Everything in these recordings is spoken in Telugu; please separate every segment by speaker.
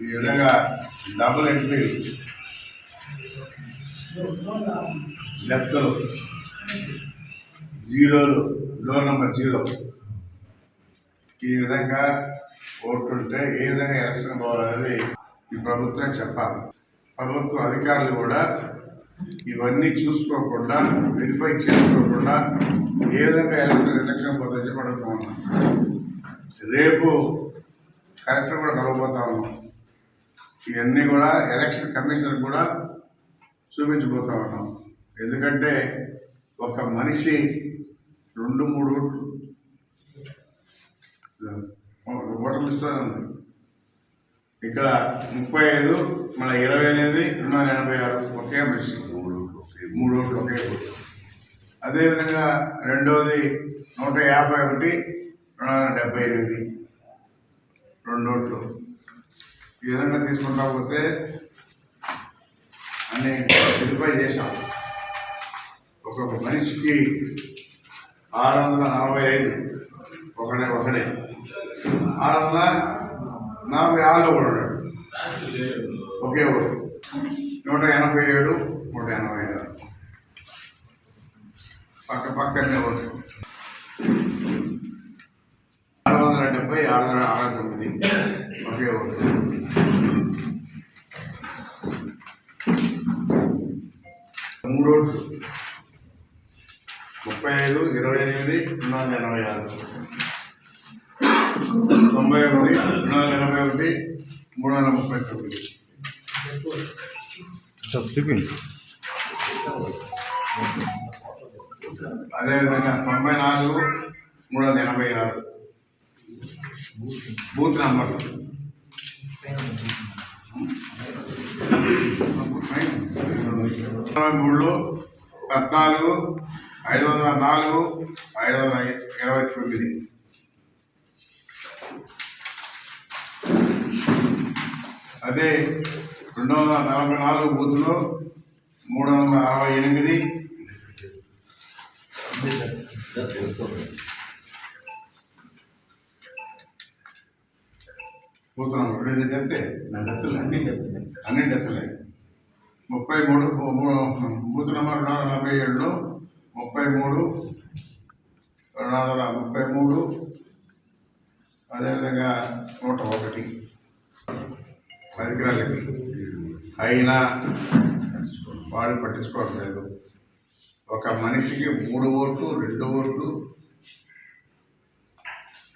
Speaker 1: ఈ విధంగా డబుల్ ఎంట్రీ లెఫ్ట్లు జీరోలు డోర్ నెంబర్ 0 ఈ విధంగా ఓట్లుంటే ఏ విధంగా ఎలక్షన్ పోవాలనేది ఈ ప్రభుత్వం చెప్పాలి. ప్రభుత్వ అధికారులు కూడా ఇవన్నీ చూసుకోకుండా వెరిఫై చేసుకోకుండా ఏ విధంగా ఎలక్షన్ పోతే పడుతూ ఉన్నాం. రేపు కలెక్టర్ కూడా కలవబోతా ఉన్నాం. ఇవన్నీ కూడా ఎలక్షన్ కమిషన్ కూడా చూపించబోతా ఉన్నాం. ఎందుకంటే ఒక మనిషి 2-3 ఓటర్ లిస్టులో ఉంది. ఇక్కడ 35 మళ్ళీ 28 286 ఒకే మనిషి 3 ఓట్లు ఒకే ఓట్లు. అదేవిధంగా రెండవది 151 278 2 ఓట్లు. ఈ విధంగా తీసుకుంటా పోతే అన్ని వెరిఫై చేశాం. ఒక్కొక్క మనిషికి 645 ఒకడే 646 కూడా ఉన్నాడు ఒకే ఓటు. 187 186 పక్కనే ఓటు. 670 669 ఒకే ఓటు. 3 ఓట్లు 35 28 286 91 281 339. అదేవిధంగా 94 386 బూత్ నంబర్ 3 14 504 529. అదే 244 బూత్లో 368 పోతున్నాం. డెత్తే అన్ని డెత్తులే. 33 బూత్ నెంబర్ 247లో 33 233. అదేవిధంగా 101 అధికారులకి అయినా వాళ్ళు పట్టించుకోవట్లేదు. ఒక మనిషికి 3 ఓట్లు 2 ఓట్లు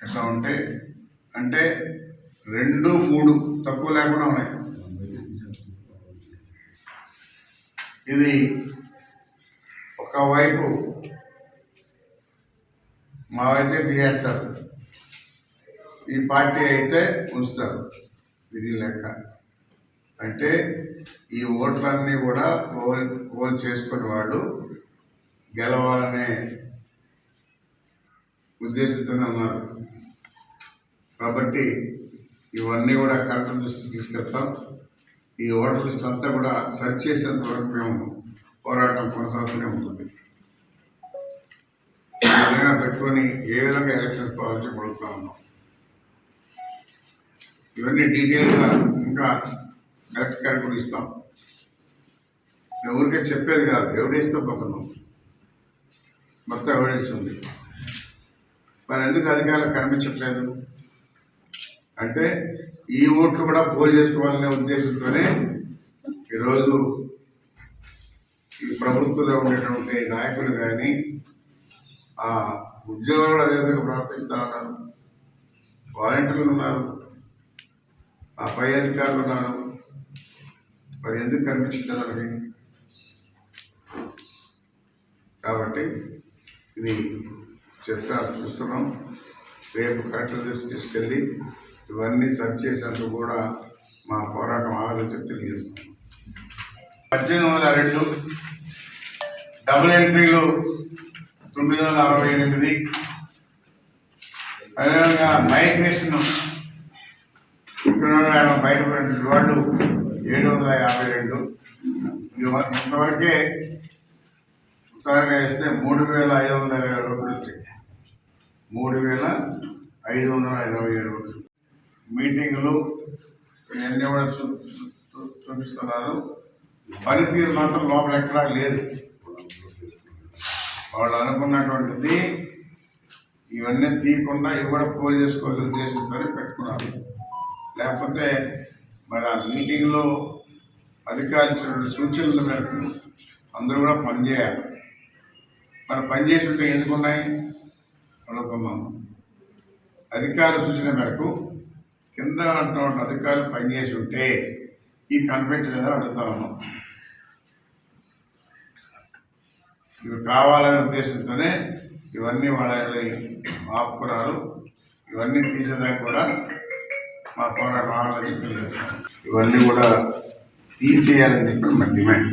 Speaker 1: ఎట్లా ఉంటే అంటే 2, 3 తక్కువ లేకుండా ఉన్నాయి. ఇది ఒకవైపు మా అయితే తీసేస్తారు, ఈ పార్టీ అయితే ఉంచుతారు. ఇది లెక్క. అంటే ఈ ఓట్లన్నీ కూడా పోల్ చేసుకునే వాళ్ళు గెలవాలనే ఉద్దేశంతోనే ఉన్నారు. కాబట్టి ఇవన్నీ కూడా కలెక్టర్ దృష్టికి తీసుకెళ్తాం. ఈ ఓటర్ లిస్ట్ అంతా కూడా సరి చేసేంత వరకు మేము పోరాటం కొనసాగుతూనే ఉంటుంది. ఈ విధంగా పెట్టుకొని ఏ విధంగా ఎలక్షన్ పాలసీ పడుతూ ఉన్నాం. ఇవన్నీ డీటెయిల్గా ఇంకా కలెక్టర్ గారికి కూడా ఇస్తాం. ఊరికే చెప్పేది కాదు, ఎవిడెన్స్తో పోతున్నాం. మొత్తం ఎవిడెన్స్ ఉంది. మరి ఎందుకు అధికారులకు కనిపించట్లేదు అంటే ఈ ఓట్లు కూడా పోల్ చేసుకోవాలనే ఉద్దేశంతోనే ఈరోజు ఈ ప్రభుత్వంలో ఉండేటువంటి నాయకులు కానీ ఆ ఉద్యోగులు అదేవిధంగా ప్రవర్తిస్తూ ఉన్నారు. వాలంటీర్లు ఉన్నారు, ఆ పై అధికారులు ఉన్నారు. మరి ఎందుకు కనిపించట్లేదు? కాబట్టి ఇది చూస్తున్నాం. రేపు కలెక్టర్ దృష్టి తీసుకెళ్ళి ఇవన్నీ సరి చేసేందుకు కూడా మా పోరాటం ఆలోచన తెలియజేస్తున్నాం. 1802 డబుల్ ఎంట్రీలు 968. అదేవిధంగా మైగ్రేషన్ ఇక్కడ బయటపడిన వాళ్ళు 752. ఇంతవరకే ఉత్సాహంగా వేస్తే 3527 ఓట్లు వచ్చాయి. 3527 ఓట్లు. మీటింగులు ఇవన్నీ కూడా చూపిస్తున్నారు. పనితీరు మాత్రం లోపల ఎక్కడా లేదు. వాళ్ళు అనుకున్నటువంటిది ఇవన్నీ తీయకుండా ఇవి కూడా పోల్ చేసుకోవాలని ఉద్దేశంతో పెట్టుకున్నారు. లేకపోతే మరి ఆ మీటింగ్లో అధికారులు ఇచ్చినటువంటి సూచనల మేరకు అందరూ కూడా పనిచేయాలి. మరి పనిచేసి ఉంటే ఎందుకున్నాయి అడుగుతున్నాము. అధికారుల సూచన మేరకు కింద అంటున్న అధికారులు పనిచేసి ఉంటే ఈ కనిపించలేదని అడుగుతా ఉన్నాం. ఇవి కావాలనే ఉద్దేశంతోనే ఇవన్నీ వాళ్ళని ఆపుకున్నారు. ఇవన్నీ తీసేదానికి కూడా మా పోరాటం ఆలోచన తెలియజేస్తాం. ఇవన్నీ కూడా తీసేయాలని చెప్పి మా డిమాండ్.